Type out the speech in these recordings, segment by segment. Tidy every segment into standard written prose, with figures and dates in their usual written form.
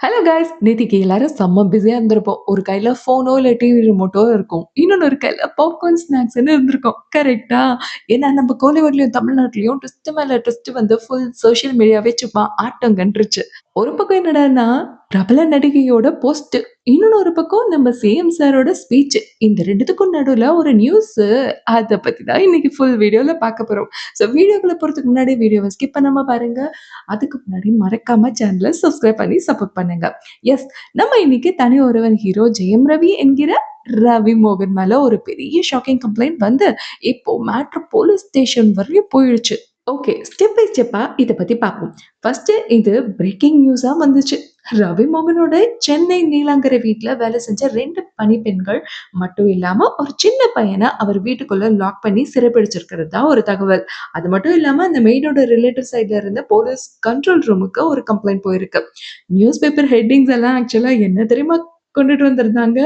Hello guys! நேத்திக்கு எல்லாரும் செம்ம பிஸியா இருந்திருப்போம். ஒரு கையில ஃபோனோ, இல்ல டிவி ரிமோட்டோ இருக்கும். இன்னொன்னு ஒரு கையில பாப்கார்ன் ஸ்நாக்ஸ்ன்னு இருந்திருக்கும். கரெக்ட்டா? ஏன்னா நம்ம கோலிவுட்லயும், தமிழ்நாட்டிலயும் ட்விஸ்ட் மேல ட்விஸ்ட் வந்து ஃபுல் சோஷியல் மீடியாவே சும்மா ஆட்டம் கண்டுருச்சு. ஒரு பக்கம் என்னடான்னா, பிரபல நடிகையோட போஸ்ட். இன்னொன்னு ஒரு பக்கம் நம்ம சிஎம் சாரோட ஸ்பீச். இந்த 2த்துக்கும் நடுவுல ஒரு நியூஸு. அத பத்தி தான் இன்னைக்கு ஃபுல் வீடியோல பார்க்க போறோம். ஸோ வீடியோக்குள்ள போறதுக்கு முன்னாடி வீடியோவ ஸ்கிப் பண்ணாம பாருங்க. அதுக்கு முன்னாடி மறக்காம சேனல சப்ஸ்கிரைப் பண்ணி சப்போர்ட் பண்ணுங்க. எஸ், நம்ம இன்னைக்கு தனி ஒருவன் ஹீரோ ஜெயம் ரவி என்கிற ரவி மோகன் மேல ஒரு பெரிய ஷாக்கிங் கம்ப்ளைண்ட் வந்து இப்போ மேட்ரு போலீஸ் ஸ்டேஷன் வரையும் போயிடுச்சு. ஓகே, ஸ்டெப் பை ஸ்டெப்பா இத பத்தி பார்ப்போம். ஃபர்ஸ்ட் இது பிரேக்கிங் நியூஸா வந்துச்சு. ரவி மோகனோட சென்னை நீலாங்கரை வீட்ல வேலை செஞ்ச 2 பணிப்பெண்கள் மட்டும் இல்லாம ஒரு சின்ன பையன அவர் வீட்டுக்குள்ள லாக் பண்ணி சிறைப்பிடிச்சிருக்கிறது தான் ஒரு தகவல். அது மட்டும் இல்லாம அந்த மெய்டோட ரிலேட்டிவ் சைட்ல இருந்து போலீஸ் கண்ட்ரோல் ரூமுக்கு ஒரு கம்ப்ளைண்ட் போயிருக்கு. நியூஸ் பேப்பர் ஹெட்டிங்ஸ் எல்லாம் ஆக்சுவலா என்ன தெரியுமா கொண்டுட்டு வந்திருந்தாங்க?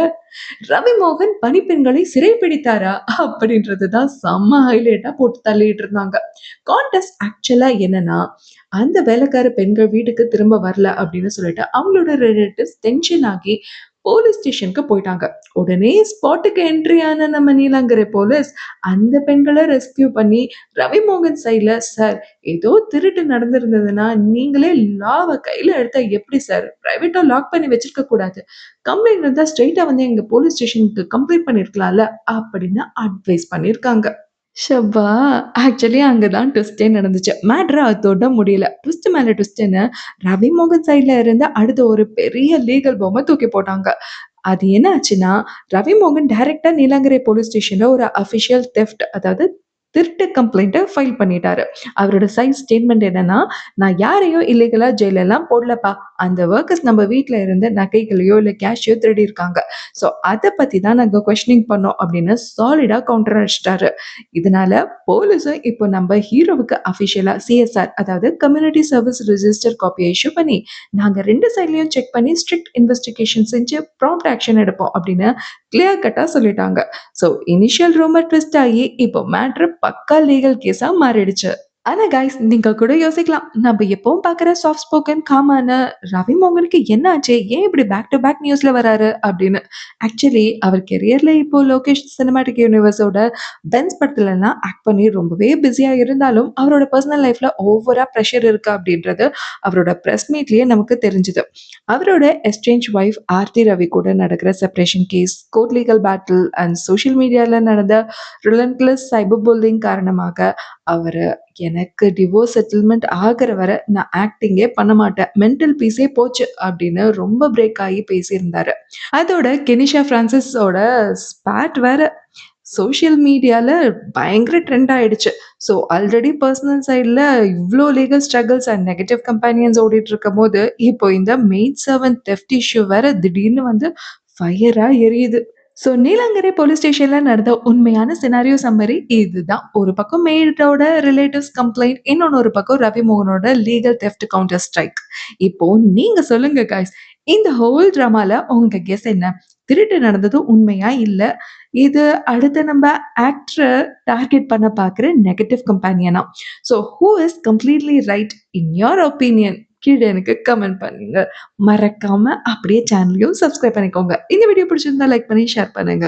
ரவி மோகன் பணிப்பெண்களை சிறைப்பிடித்தாரா? அப்படின்றது தான் செம்ம ஹைலைட்டா போட்டு தள்ளிட்டு இருந்தாங்க. கான்டெஸ்ட் ஆக்சுவலா என்னன்னா, அந்த வேலைக்கார பெண்கள் வீட்டுக்கு திரும்ப வரல அப்படின்னு சொல்லிட்டு அவங்களோட ரிலேட்டிவ்ஸ் டென்ஷன் ஆகி போலீஸ் ஸ்டேஷனுக்கு போயிட்டாங்க. உடனே ஸ்பாட்டுக்கு என்ட்ரி ஆன நம்ம நீலாங்கரை போலீஸ் அந்த பெண்கள ரெஸ்க்யூ பண்ணி ரவி மோகன் சைட்ல, "சார், ஏதோ திருட்டு நடந்திருந்ததுன்னா நீங்களே லாவ கையில எடுத்தா எப்படி சார்? பிரைவேட்டா லாக் பண்ணி வச்சிருக்க கூடாது. கம்ப்ளைண்ட் இருந்தா ஸ்ட்ரெயிட்டா வந்து எங்க போலீஸ் ஸ்டேஷனுக்கு கம்ப்ளைண்ட் பண்ணியிருக்கலாம்ல" அப்படின்னு அட்வைஸ் பண்ணியிருக்காங்க. ஷப்பா! ஆக்சுவலி அங்க தான் ட்விஸ்ட்டே நடந்துச்சு. மேட்ரு அதோட முடியல. ட்விஸ்ட் மேல ட்விஸ்ட்டுன்னு ரவி மோகன் சைட்ல இருந்து அடுத்த ஒரு பெரிய லீகல் பாம்ப தூக்கி போட்டாங்க. அது என்ன ஆச்சுன்னா, ரவி மோகன் டைரக்ட்டா நீலாங்கரை போலீஸ் ஸ்டேஷன்ல ஒரு அஃபிஷியல் தெஃப்ட், அதாவது திருட்டு கம்ப்ளைண்ட்ட ஃபைல் பண்ணிட்டாரு. அவரோட சைட் ஸ்டேட்மெண்ட் என்னன்னா, "நான் யாரையும் இல்லீகலா ஜெயிலலாம் போடலப்பா. அந்த வொர்க்கர்ஸ் நம்ம வீட்ல இருந்து நகைகளையோ, இல்ல கேஷையோ திருடியிருக்காங்க. ஸோ அத பத்தி தான் நாங்க கொஸ்டினிங் பண்ணோம்" அப்படின்னு சாலிடா கவுண்டர் அடிச்சுட்டாரு. இதனால போலீஸும் இப்போ நம்ம ஹீரோவுக்கு அஃபிஷியலா சிஎஸ்ஆர், அதாவது கம்யூனிட்டி சர்வீஸ் ரிஜிஸ்டர் காப்பிய இஷ்யூ பண்ணி, நாங்க 2 சைட்லயும் செக் பண்ணி ஸ்ட்ரிக்ட் இன்வெஸ்டிகேஷன் செஞ்சு ப்ராம்ப்ட் ஆக்ஷன் எடுப்போம் அப்படின்னு கிளியர் கட்டா சொல்லிட்டாங்க. ஸோ இனிஷியல் ரூமர் ட்விஸ்ட் ஆகி இப்போ மேட்ரு பக்கா லீகல் கேஸா மாறிடுச்சு. ஆனா கைஸ், நீங்க கூட யோசிக்கலாம், நம்ம எப்பவும் பார்க்குற சாஃப்ட் ஸ்போக்கன் காமான ரவி மோகனுக்கு என்ன ஆச்சு? ஏன் இப்படி பேக் டு பேக் நியூஸ்ல வராரு? அப்படின்னு. ஆக்சுவலி அவர் கெரியர்ல இப்போ லோகேஷ் சினிமாட்டிக் யூனிவர்ஸோட பென்ஸ் படத்துலலாம் ஆக்ட் பண்ணி ரொம்பவே பிஸியா இருந்தாலும், அவரோட பெர்சனல் லைஃப்ல ஓவரா பிரஷர் இருக்கு அப்படின்றது அவரோட பிரஸ் மீட்லயே நமக்கு தெரிஞ்சுது. அவரோட எஸ்ட்ரேஞ்ச் வைஃப் ஆர்த்தி ரவி கூட நடக்கிற separation case, court legal battle and social மீடியால நடந்த ரிலன்ட்லெஸ் சைபர் புல்லிங் காரணமாக அவரு, "எனக்கு டிவோர்ஸ் செட்டில்மெண்ட் ஆகுற வர நான் ஆக்டிங்கே பண்ண மாட்டேன். மென்டல் பீஸே போச்சு" அப்படின்னு ரொம்ப பிரேக் ஆகி பேசியிருந்தாரு. அதோட கெனிஷா பிரான்சிஸோட ஸ்பாட் வேற சோஷியல் மீடியால பயங்கர ட்ரெண்ட் ஆயிடுச்சு. ஸோ ஆல்ரெடி பெர்சனல் சைட்ல இவ்ளோ legal struggles and negative companions ஓடிட்டு இருக்கும்போது, இப்போ இந்த மெய்ட் சர்வன்ட் தெஃப்ட் இஷ்யூ வேற திடீர்னு வந்து ஃபயரா எரியுது. ஸோ நீலாங்கரை போலீஸ் ஸ்டேஷன்ல நடந்த உண்மையான சினாரியோ சம்மரி இதுதான். ஒரு பக்கம் மெய்டோட ரிலேட்டிவ்ஸ் கம்ப்ளைண்ட், இன்னொன்னு ஒரு பக்கம் ரவி மோகனோட லீகல் தெஃப்ட் கவுண்டர் ஸ்ட்ரைக். இப்போ நீங்க சொல்லுங்க காய்ஸ். இந்த ஹோல் ட்ராமால உங்க கெஸ் என்ன? திருட்டு நடந்தது உண்மையா? இல்ல இது அடுத்து நம்ம ஆக்டர டார்கெட் பண்ண பார்க்குற நெகட்டிவ் கம்பேனியனா? So who is completely right in your opinion? கீழ எனக்கு கமெண்ட் பண்ணுங்க. மறக்காம அப்படியே சேனலையும் சப்ஸ்கிரைப் பண்ணிக்கோங்க. இந்த வீடியோ பிடிச்சிருந்தா லைக் பண்ணி ஷேர் பண்ணுங்க.